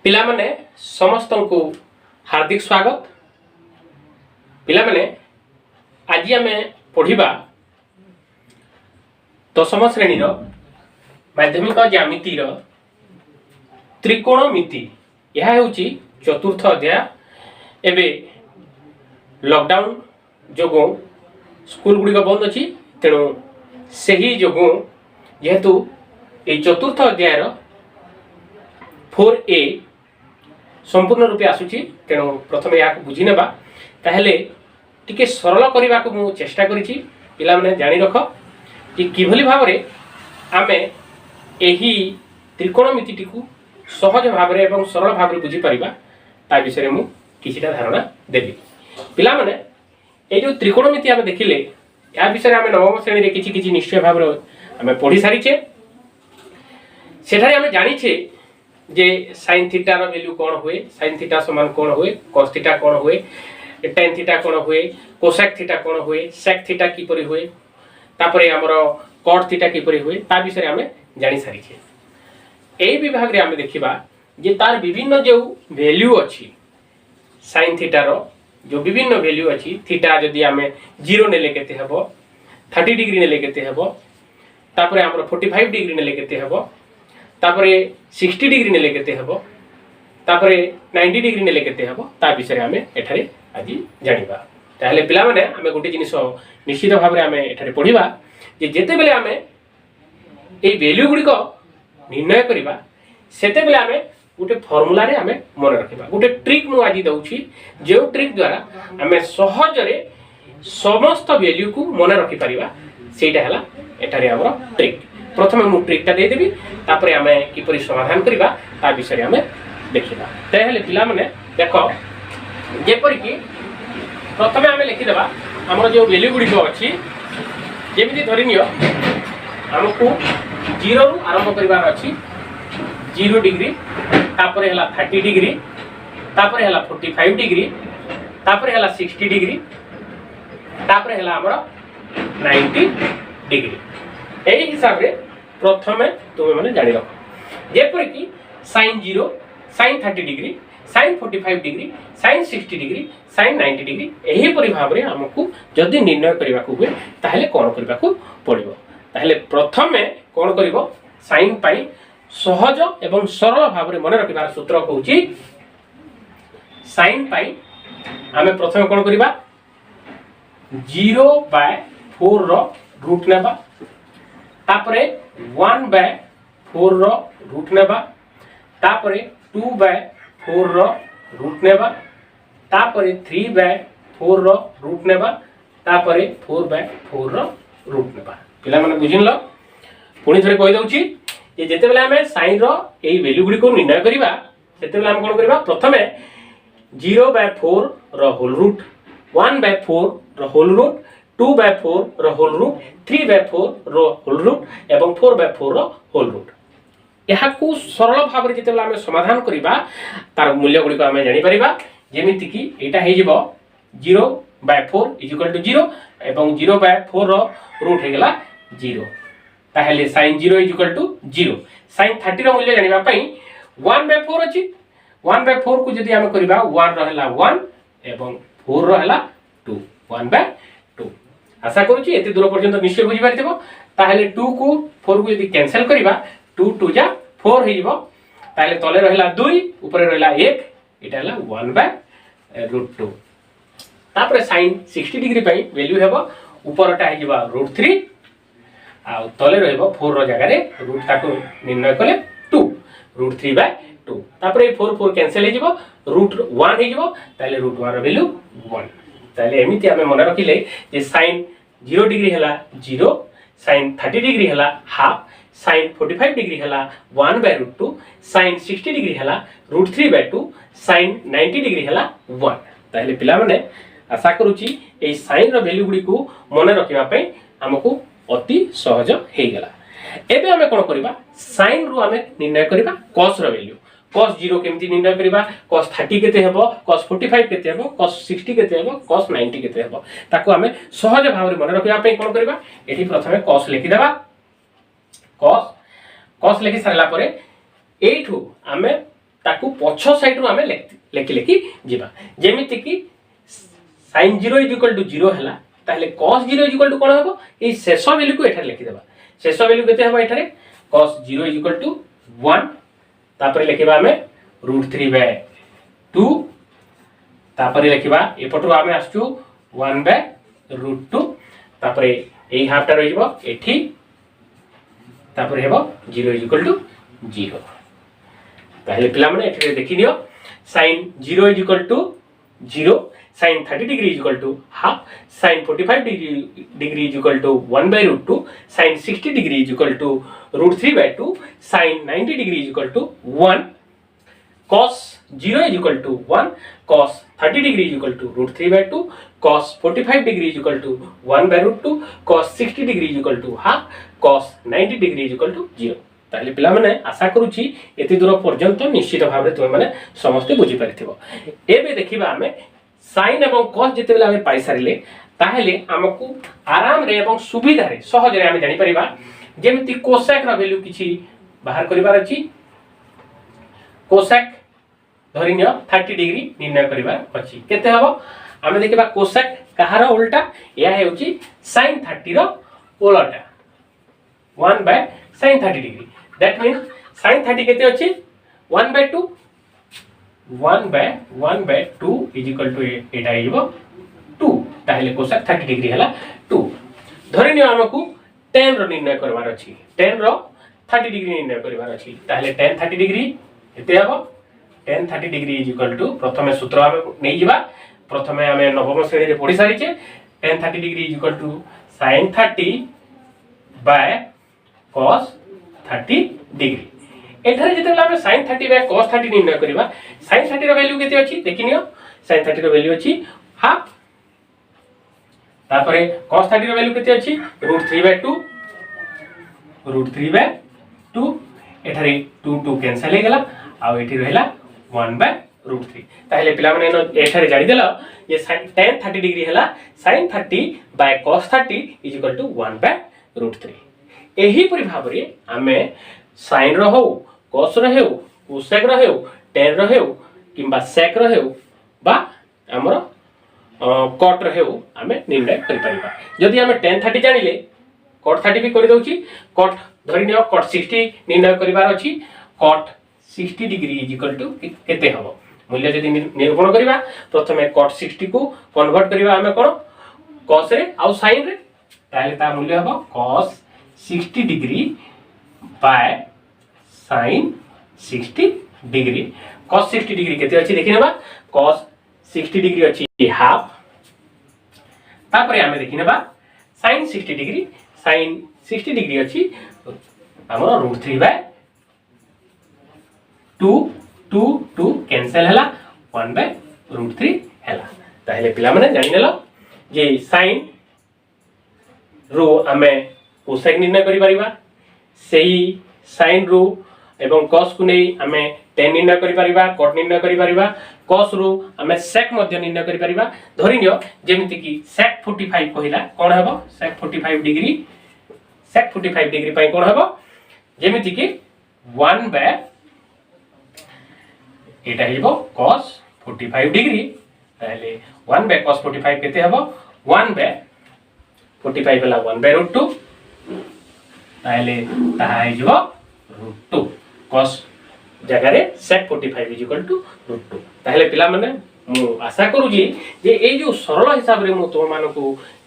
पिला माने समस्त को हार्दिक स्वागत। पिला माने आज आम पढ़ा दशम श्रेणी माध्यमिक ज्यामितिर त्रिकोणमिति। यह हूँ चतुर्थ अध्याय। एबे लॉकडाउन जोगु स्कूल गुड़िक बंद अच्छी, तेणु से ही जोगु जेहेतु ये चतुर्थ अध्यायर 4A संपूर्ण रूपे आसुची, तेणु प्रथम या बुझी नेबा। ताहेले टिके सरल करने को मु चेष्टा करिछि। पिला माने जानि रख कि किभली भाबरे आमे एही त्रिकोणमिति को सहज भाबरे एवं सरल भाबरे बुझी परिबा ता विषय मु किछिटा धारणा देबी। पिला माने ए जो त्रिकोणमिति आमे देखिले या विषय आमे नवम श्रेणी रे किछि किछि निश्चय भाबरे आमे पढ़ी सारिछे। सेठारे आमे जानिछे जे sin थीटा रो वैल्यू कोन हुए, sin थीटा समान कोन हुए, cos थीटा कोन हुए, tan थीटा कोन हुए, cosec थीटा कोन हुए, sec थीटा किपरि हुए, तापरे हमरो cot थीटा किपरि हुए ता विषय आमे जानि सारिछे। एई विभाग रे आमे देखिबा जे तार विभिन्न जो वैल्यू अछि sin थीटा रो जो विभिन्न वैल्यू अछि, थीटा जदि आमे 0 नेले केते हेबो, 30 डिग्री नेले केते हेबो, तापरे हमरो 45 डिग्री नेले केते हेबो, तापरे 60 डिग्री नेले केते हेबो, तापरे 90 डिग्री नेले केते हेबो ता विषय आमे एठारे आज जानिबा। ताहले पिला माने आमे गोटे जिनिस निश्चित भाबरे आमे एठारे पढिबा जे जेते बेले आमे ए वैल्यू गुडी को निर्णय करिबा सेते बेले आमे गोटे फार्मूला रे आमे मन रखिबा। गोटे ट्रिक मु आज दउछि, जे ट्रिक द्वारा आमे सहज रे समस्त वैल्यू को मन रखि परिबा, सेटा हला एठारे हमर ट्रिक। प्रथम मु ट्रिकटा दे देबी, तापरे आमे किपरि समाधान करिबा ता विषय आमे देखिबा। ताहेले पिला माने देखो जेपरि कि प्रथमे आमे लिखि देबा हमर जो वैल्यू गुडी को अछि, जेमिति धरि नियो हमकु 0 रु आरंभ करिबार अछि। 0 डिग्री, तापरे हला 30 डिग्री, तापरे हला 45 डिग्री, तापरे हला 60 डिग्री, तापरे हला हमर 90 डिग्री। एही हिसाब रे प्रथमे तुमे माने जानि रखो जेपर कि sin 0, sin 30 degree, sin 45 degree, sin 60 degree, sin 90 degree एही परि भाव रे हमकु जदि निर्णय करिबा को हुए ताहेले कोन करिबा को पड़िबो। ताहेले प्रथमे कोन करिवो, sin पाई सहज एवं सरल भाव रे मन रखिबार सूत्र कहूची sin पाई आमे प्रथमे कोन करिबा 0/4 रो रूट नेबा, तापरे 1/4 रो रूट नेबा, तापरे 2/4 रो रूट नेबा, तापरे 3/4 रो रूट नेबा, तापरे 4/4 रो रूट नेबा। पिला माने बुझिनलो, पुणी थरे कहि दउची जे जेते बेला हमें sin रो एई वैल्यू गुडी को निर्णय करिबा सेते बेला हम कोन करिबा, प्रथमे 0/4 रो होल रूट, 1/4 रो होल रूट, 2/4 रो होल रूट, 3/4 रो होल रूट एवं 4/4 रो होल रूट। यहा को सरल भाव रे जेते बेला हमें समाधान करिबा तार मूल्य गुडी को हमें जानि परिबा। जेमिति कि एटा हे जिवो 0/4 = 0 एवं 0/4 रो रूट हे गेला 0। ताहेले sin 0 = 0। sin 30 रो मूल्य जानिबा पई 1/4 अछि, 1/4 को जदि हम करिबा 1 रहला 1 एवं 4 रहला 2, 1/2। आशा करूची एते दूर पर्यंत निश्चय बुझी पारिथिबो। ताहेले 2 को 4 को यदि कैंसिल करिबा 2 2 जा 4 हे जिवो, ताहेले तले रहला 2 ऊपर रहला 1, एटा हला 1/√2। तापर sin 60 डिग्री पई वैल्यू हेबो ऊपरटा हे जिवो √3 आ तले रहबो 4 रो जगह रे रूट ताको निर्णय कले 2, √3/2। तापर ए 4 4 कैंसिल हे जिवो, √1 हे जिवो, ताले √1 रो वैल्यू 1। ताले एमिति आमे मन रखिले जे sin 0 डिग्री हला 0, sin 30 डिग्री हला हाफ, sin 45 डिग्री हला 1/√2, sin 60 डिग्री हला √3/2, sin 90 डिग्री हला 1। ताले पिला माने आशा करूची ए sin रो वैल्यू गुडी को मन रखिबा पई हमकु अति सहज हे गेला। एबे हमें कोन करिबा, sin रु हमें निर्णय करिबा cos रो वैल्यू। cos 0 केमती निर्णय करिबा, cos 30 केते हेबो, cos 45 केते हेबो, cos 60 केते हेबो, cos 90 केते हेबो ताको हमें सहज भाव रे मन रखिबा पई कोन करिबा, एठी प्रथमे cos लिखि देबा। cos लिखि सारला परे एठू हमें ताकू पछ साइड रू आमे लेखि लेखि जिबा जेमिति कि sin 0 = 0 हला ताहले cos 0 = कोन हबो ए शेष वैल्यू को एठार लिखि देबा शेष वैल्यू केते हबो एठारे cos 0 = 1 तापर लिखिबा आमे √3/2 तापर लिखिबा एपटरो आमे आछू 1/√2 तापर एई हाफ टा रहि जबो एठी तापर हेबो 0 = 0 ताहले पिला माने एठी देखि दियो sin 0 = 0 sin 30 degree = half sin 45 degree = 1/√2 sin 60 degree = √3/2 sin 90 degree = 1 cos 0 = 1 cos 30 degree = √3/2 cos 45 degree = 1/√2 cos 60 degree = half cos 90 degree = 0 ताहले पिला माने आशा करूची एति दूर पर्यंत निश्चित भाव रे तुमे माने समस्त बुझी परिथिबो एबे देखिबा हमें sin एवं cos जेते बेला हमें पाई सारिले ताहले हमकु आराम रे एवं सुविधा रे सहज रे हमें जानि परिबा जेमिति कोसेक रा वैल्यू किछि बाहर करिबार अछि कोसेक धरिनियो 30 डिग्री निर्णय करिबार अछि केते हबो हमें देखिबा कोसेक कहार उल्टा या हेउची sin 30 रो उल्टा 1/sin 30 degree that means sin 30 केते अछि 1/2 1/2 = एटा आइबो 2 ताहले कोसेक 30 डिग्री हला 2 धरिनियो हमकु tan रो निर्णय करबार अछि tan रो 30 डिग्री निर्णय करबार अछि ताहले tan 30 डिग्री एते हबो tan 30 डिग्री = प्रथमे सूत्र हम नै जिबा प्रथमे हमें नवम श्रेणी रे पढि सारिचे tan 30 degree = sin 30 / cos 30 degree एठारे जेतेला हम sin 30 / cos 30 निर्णय करिबा sin 30 रो वैल्यू केते अछि देखिनियो sin 30 रो वैल्यू अछि हाफ तापरे cos 30 रो वैल्यू केते अछि √3/2 एठारे 2 कैंसिल हे गेला आ एठी रहला 1/√3 ताहले पिला माने एठारे जानि देला जे tan 30 डिग्री हला sin 30 / cos 30 = 1/√3 एही परि भाव रे हमें sin रो हो cos रो हो cosec रो हो tan रो हो किबा sec रो हो बा हमर cot रो हो हमें निर्णय करि परिबा जदि हमें tan 30 जानिले cot 30 भी करि दउची cot धरिनियो cot 60 निर्णय करिबार अछि cot 60 डिग्री = केते हबो मूल्य जदि निरूपण करिबा प्रथमे cot 60 को कन्वर्ट करिबा हमें कोन cos रे आ sin रे ताले ता मूल्य हबो cos 60 degree by sin 60 degree cos 60 degree केते अछि देखिनेबा cos 60 डिग्री अछि हाफ तापरे हमें देखिनेबा sin 60 डिग्री sin 60 डिग्री अछि हमर √3/2 कैंसिल हला 1/√3 हला ताहले पिला माने जानि नेलो जे sin रो हमें कोसेक निर्णय करि परिबा सेही sin रो एवं cos को नै हमें tan निर्णय करि परिबा cot निर्णय करि परिबा cos रो हमें sec मध्य निर्णय करि परिबा धरिनियो जेमिति कि sec 45 कहिला कोन हेबो sec 45 डिग्री पई कोन हेबो जेमिति कि 1 बाय एटा हेबो cos 45 डिग्री ताले 1 बाय cos 45 केते हेबो 1 बाय 45 वाला 1/√2 ताले ताहा हेजबो √2 cos जगह रे sec 45 = √2 ताहले पिला माने मु आशा करू जे ए जो सरल हिसाब रे मु तो मानको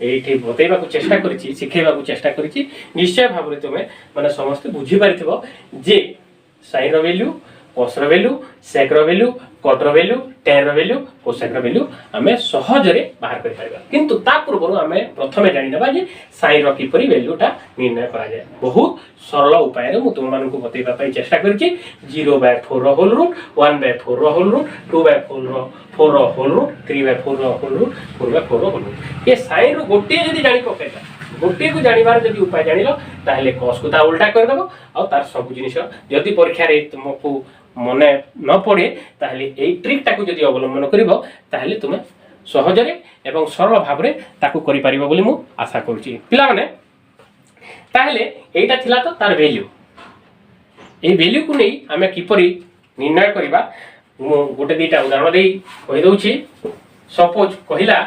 एठी बतेबा को चेष्टा करिछि सिखेबा को चेष्टा करिछि निश्चय भाव रे तुमे माने समस्त बुझी पारिथिबो जे sin रो वैल्यू cos रो वैल्यू sec रो वैल्यू cot रो वैल्यू tan रो वैल्यू cosec रो वैल्यू हमें सहज रे बाहर करि परिबा किंतु ता पूर्व हमें प्रथमे जानि नेबा जे sin रो किपरि वैल्यू टा निर्णय करा जाय बहुत सरल उपाय रे मु तुम मानको बतेबा पई चेष्टा करिछि 0/4 रो होल रूट 1/4 रो होल रूट 2/4 रो होल रूट 3/4 रो होल रूट 4/4 रो होल रूट ये sin रो गोटे जदी जानि पकेता गोटे को जानिबार जदी उपाय जानिलो ताहले cos को ता उल्टा कर देबो आ तार सब जिनिस जदी परीक्षा रे तुमको मने न पड़े ताहले एई ट्रिक टाको जदी अवलंबन करिवो ताहले तुमे सहज रे एवं सरल भाव रे ताको करि परिबो बोली मु आशा करूची पिला माने ताहले एटा थिला तो तार वैल्यू ए वैल्यू को नै हमें किपरि निर्णय करवा मु गोटे दीटा उदाहरण दे कहि दउछि। सपोज कहिला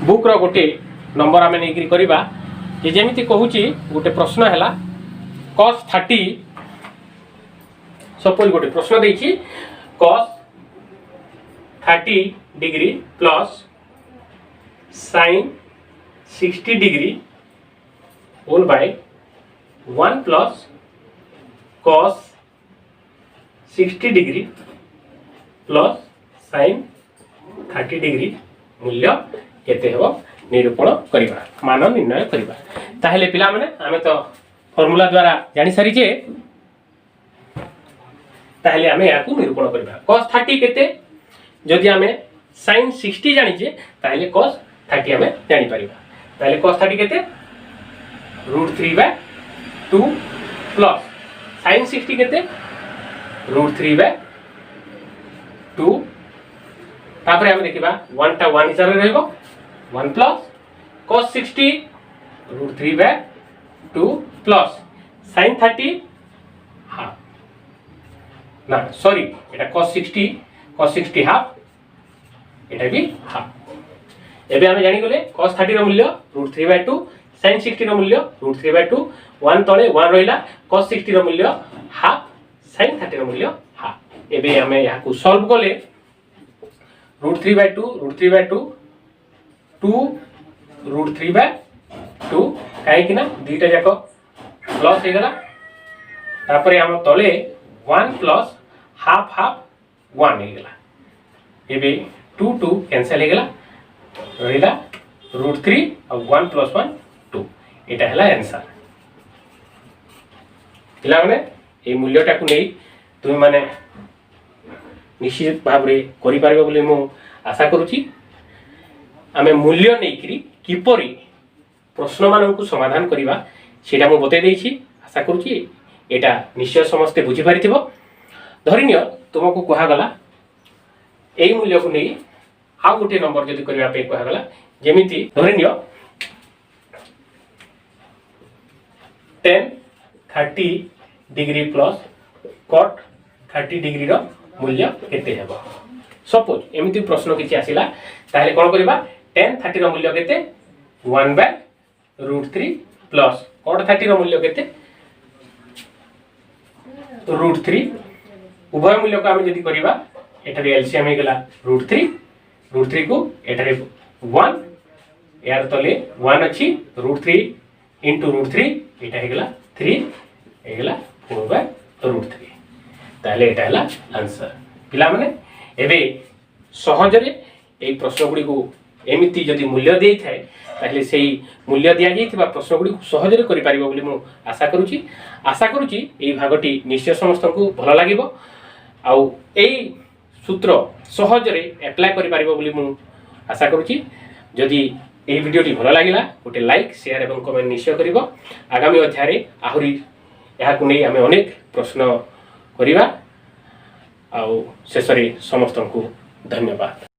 बुक रो गोटे नंबर आमे नेकरी करबा जे जेमिति कहूछि गोटे प्रश्न हैला cos 30 सपोज गोटे प्रश्न देछि cos 30 degree plus sin 60 degree whole by 1 plus cos 60 degree plus sin 30 degree मूल्य केते हेबो निरूपण करिबा मान निर्णय करिबा। ताहेले पिला माने आमे तो फॉर्मूला द्वारा जानि सारी जे ताहेले आमे याकू निरूपण करिबा। cos 30 केते जदि आमे sin 60 जानि जे ताहेले cos 30 आमे जानि परिबा। ताहेले cos 30 केते √3/2 प्लस sin 60 केते √3/2 तापर आमे देखिबा 1 टा 1 हिसाब रे रहइबो 1 plus cos 60 √3/2 plus sin 30 half ना सॉरी एटा cos 60 हाफ एटा भी हाफ। एबे आमे जानि गले cos 30 रो मूल्य √3/2 sin 60 रो मूल्य √3/2 1 तळे 1 रहिला cos 60 रो मूल्य हाफ sin 30 रो मूल्य हाफ। एबे आमे याकू सॉल्व गले √3/2 2 √3/2 काहे कि ना दीटा जाको प्लस हे गला तापरे हम तळे 1 प्लस हाफ 1 हे गला। एबे 2 कैंसिल हे गला रहिला √3 और 1 + 1 2 एटा हला आंसर। पिला माने ए मूल्यटा को नै तुम माने निश्चित भाव रे करि पारिबो बोली मु आशा करूची। आमे मूल्य नै करी किपरि प्रश्न मानन को समाधान करिबा सेटा मु बतै दैछि। आशा करूची एटा निश्चय समस्त बुझी पारिथिबो। धरिनियो तुमको कहा गला एई मूल्य को नै आ गोटे नंबर जदि करिबा पे कहा गला जेमिति धरिनियो 10 30 डिग्री प्लस cot 30 डिग्री रो मूल्य केते हेबो। सपोज एमिति प्रश्न किछि आसिला ताले कोन करिबा 10 30 रो मूल्य केते 1/√3 प्लस cot 30 रो मूल्य केते √3 उभय मूल्य को हम जदि करिबा एटारे एलसीएम हे गेला √3 को एटारे 1 यार तले 1 अछि √3 * √3 एटा हे गेला 3 हे गेला 4/√3 ताले एटा हला आंसर। पिला माने एबे सहजरे ए प्रश्न गुडी को एमिति जदि मूल्य देई थाए ताले सेही मूल्य दिया जाइथिबा प्रश्न गुडी को सहजरे करि पारिबो बोली मु आशा करूची ए भागटी निश्चय समस्त को भलो लागिबो आउ ए सूत्र सहजरे अप्लाई करि पारिबो बोली मु आशा करूची। जदि ए वीडियोटी भलो लागिला गोटे लाइक शेयर एवं कमेंट निश्चय करिवो। आगामी अध्याय रे आहुरी एहा को नै आमे अनेक प्रश्न करिबा आउ शेषरे समस्त को धन्यवाद।